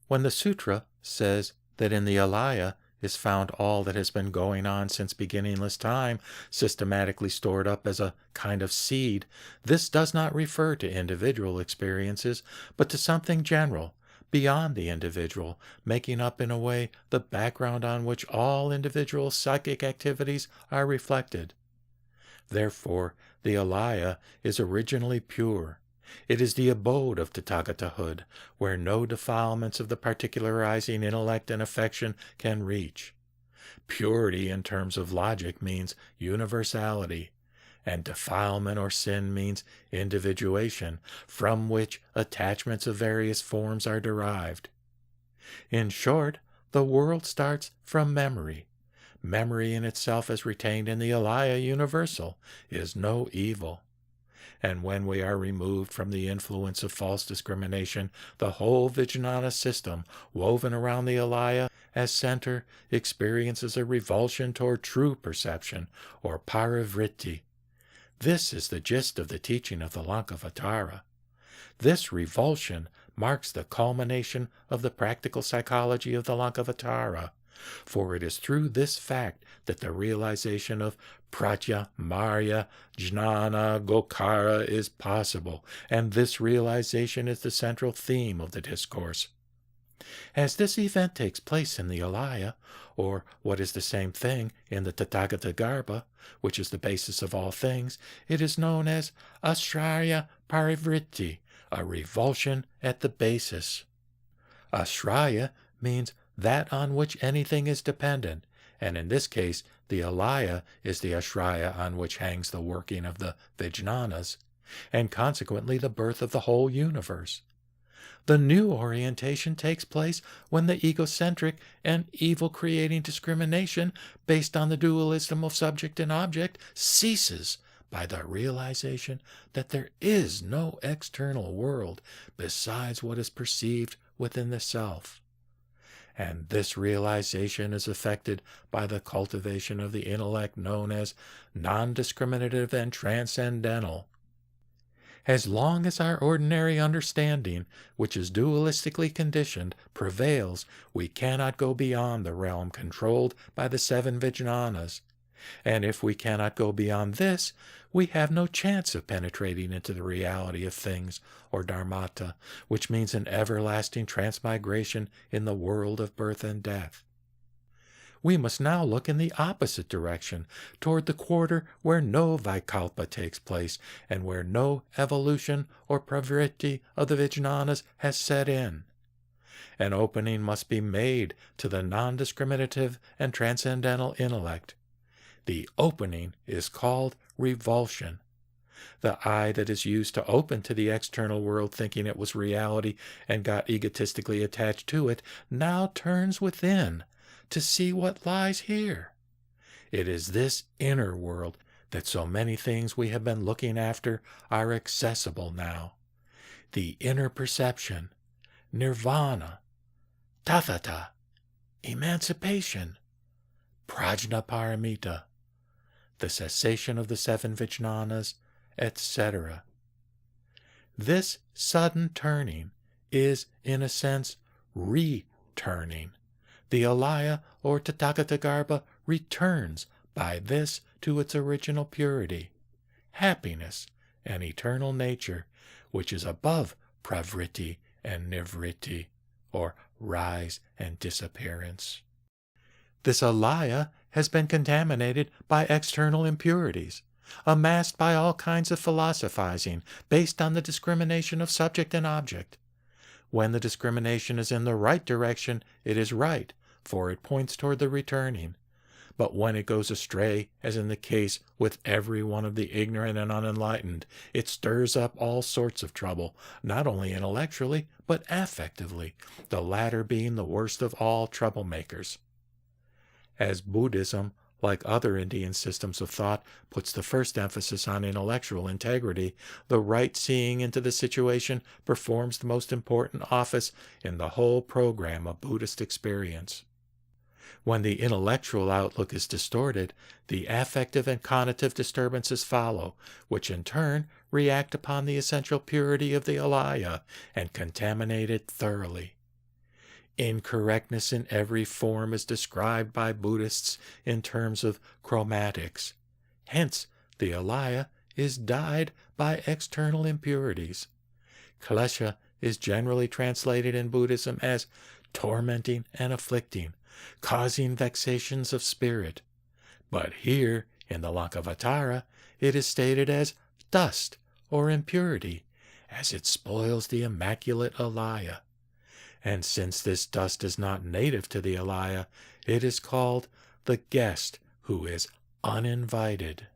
When the sutra says that in the Alaya is found all that has been going on since beginningless time, systematically stored up as a kind of seed, this does not refer to individual experiences, but to something general, beyond the individual, making up in a way the background on which all individual psychic activities are reflected. Therefore, the Alaya is originally pure. It is the abode of Tathagatahood, where no defilements of the particularizing intellect and affection can reach. Purity in terms of logic means universality, and defilement or sin means individuation, from which attachments of various forms are derived. In short, the world starts from memory. Memory in itself, as retained in the Alaya universal, is no evil. And when we are removed from the influence of false discrimination, the whole Vijnana system, woven around the Alaya as center, experiences a revulsion toward true perception, or parivritti. This is the gist of the teaching of the Lankavatara. This revulsion marks the culmination of the practical psychology of the Lankavatara, for it is through this fact that the realization of Pratya, Marya, Jnana, Gokara is possible, and this realization is the central theme of the discourse. As this event takes place in the Alaya, or what is the same thing in the Tathagatagarbha, which is the basis of all things, it is known as Ashraya Parivritti, a revulsion at the basis. Ashraya means that on which anything is dependent, and in this case, the Alaya is the ashraya on which hangs the working of the Vijnanas, and consequently the birth of the whole universe. The new orientation takes place when the egocentric and evil-creating discrimination based on the dualism of subject and object ceases by the realization that there is no external world besides what is perceived within the self. And this realization is effected by the cultivation of the intellect known as non-discriminative and transcendental. As long as our ordinary understanding, which is dualistically conditioned, prevails, we cannot go beyond the realm controlled by the 7 Vijnanas. And if we cannot go beyond this, we have no chance of penetrating into the reality of things, or dharmata, which means an everlasting transmigration in the world of birth and death. We must now look in the opposite direction, toward the quarter where no Vaikalpa takes place, and where no evolution or pravritti of the Vijnanas has set in. An opening must be made to the non-discriminative and transcendental intellect. The opening is called revulsion. The eye that is used to open to the external world thinking it was reality and got egotistically attached to it, now turns within to see what lies here. It is this inner world that so many things we have been looking after are accessible now. The inner perception, nirvana, tathata, emancipation, prajnaparamita, the cessation of the 7 Vijnanas, etc. This sudden turning is, in a sense, returning. The Alaya or Tathagatagarbha returns by this to its original purity, happiness, and eternal nature, which is above pravritti and nivritti, or rise and disappearance. This Alaya has been contaminated by external impurities, amassed by all kinds of philosophizing based on the discrimination of subject and object. When the discrimination is in the right direction, it is right, for it points toward the returning. But when it goes astray, as in the case with every one of the ignorant and unenlightened, it stirs up all sorts of trouble, not only intellectually, but affectively, the latter being the worst of all troublemakers. As Buddhism, like other Indian systems of thought, puts the first emphasis on intellectual integrity, the right seeing into the situation performs the most important office in the whole program of Buddhist experience. When the intellectual outlook is distorted, the affective and conative disturbances follow, which in turn react upon the essential purity of the Alaya and contaminate it thoroughly. Incorrectness in every form is described by Buddhists in terms of chromatics. Hence, the alaya is dyed by external impurities. Klesha is generally translated in Buddhism as tormenting and afflicting, causing vexations of spirit. But here, in the Lankavatara, it is stated as dust or impurity, as it spoils the immaculate alaya. And since this dust is not native to the alaya, it is called the guest who is uninvited.